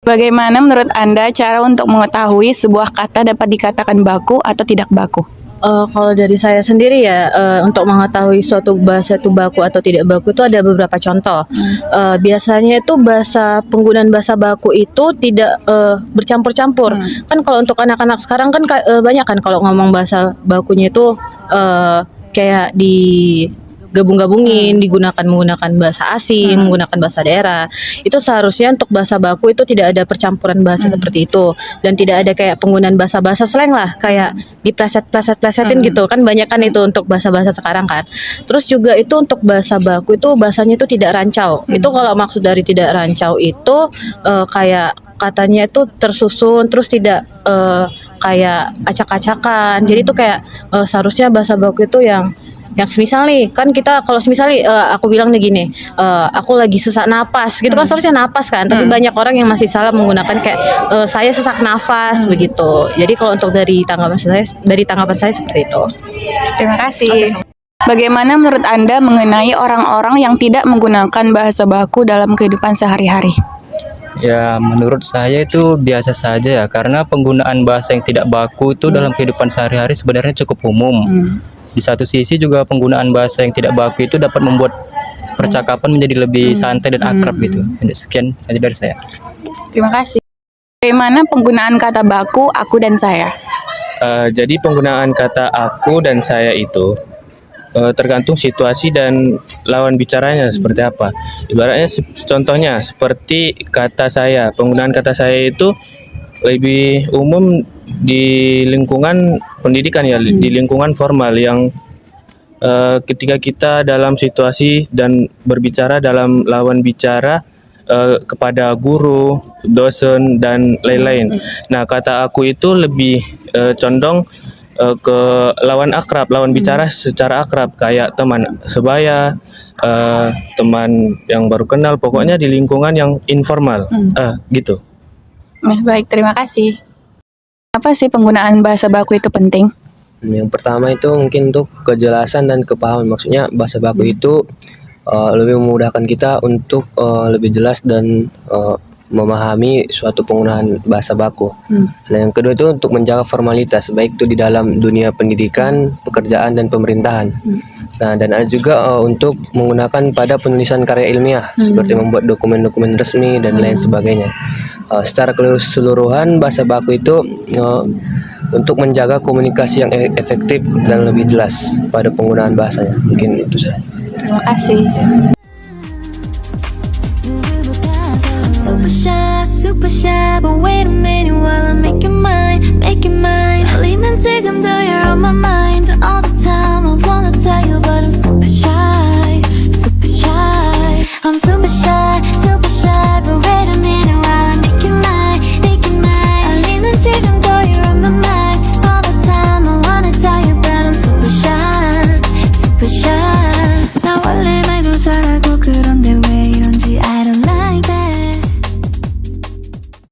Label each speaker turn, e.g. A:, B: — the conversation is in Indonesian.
A: Bagaimana menurut Anda cara untuk mengetahui sebuah kata dapat dikatakan baku atau tidak baku?
B: Kalau dari saya sendiri ya, untuk mengetahui suatu bahasa itu baku atau tidak baku itu ada beberapa contoh. Biasanya itu penggunaan bahasa baku itu tidak bercampur-campur. Kan kalau untuk anak-anak sekarang kan banyak kan kalau ngomong bahasa bakunya itu kayak gabung-gabungin, menggunakan bahasa asing, menggunakan bahasa daerah. Itu seharusnya untuk bahasa baku itu tidak ada percampuran bahasa seperti itu, dan tidak ada kayak penggunaan bahasa-bahasa slang lah, kayak dipleset-pleset-plesetin gitu kan, banyak kan itu untuk bahasa-bahasa sekarang kan. Terus juga itu untuk bahasa baku itu bahasanya itu tidak rancau. Itu kalau maksud dari tidak rancau itu kayak katanya itu tersusun, terus tidak kayak acak-acakan. Jadi itu kayak seharusnya bahasa baku itu yang semisal nih kan, kita kalau semisal nih aku bilang nih gini, aku lagi sesak napas gitu kan, seharusnya napas kan, tapi banyak orang yang masih salah menggunakan kayak saya sesak nafas begitu. Jadi kalau untuk dari tanggapan saya seperti itu.
A: Terima kasih. Bagaimana menurut Anda mengenai orang-orang yang tidak menggunakan bahasa baku dalam kehidupan sehari-hari?
C: Ya, menurut saya itu biasa saja ya, karena penggunaan bahasa yang tidak baku itu dalam kehidupan sehari-hari sebenarnya cukup umum. Di satu sisi juga penggunaan bahasa yang tidak baku itu dapat membuat percakapan menjadi lebih santai dan akrab gitu. Sekian saja dari saya.
A: Terima kasih. Bagaimana penggunaan kata baku aku dan saya?
D: Jadi penggunaan kata aku dan saya itu tergantung situasi dan lawan bicaranya seperti apa. Ibaratnya contohnya seperti kata saya, penggunaan kata saya itu lebih umum di lingkungan pendidikan ya, di lingkungan formal yang ketika kita dalam situasi dan berbicara dalam lawan bicara kepada guru, dosen dan lain-lain. Nah, kata aku itu lebih condong ke lawan akrab, lawan bicara secara akrab, kayak teman sebaya, teman yang baru kenal, pokoknya di lingkungan yang informal, gitu.
A: Baik, terima kasih. Apa sih penggunaan bahasa baku itu penting?
E: Yang pertama itu mungkin untuk kejelasan dan kepahaman. Maksudnya bahasa baku itu lebih memudahkan kita untuk lebih jelas dan memahami suatu penggunaan bahasa baku. Dan yang kedua itu untuk menjaga formalitas, baik itu di dalam dunia pendidikan, pekerjaan dan pemerintahan. Nah, dan ada juga untuk menggunakan pada penulisan karya ilmiah, seperti membuat dokumen-dokumen resmi dan lain sebagainya. Secara keseluruhan bahasa baku itu untuk menjaga komunikasi yang efektif dan lebih jelas pada penggunaan bahasanya. Mungkin itu saja.
A: Terima kasih.
F: Super shy, but wait a minute.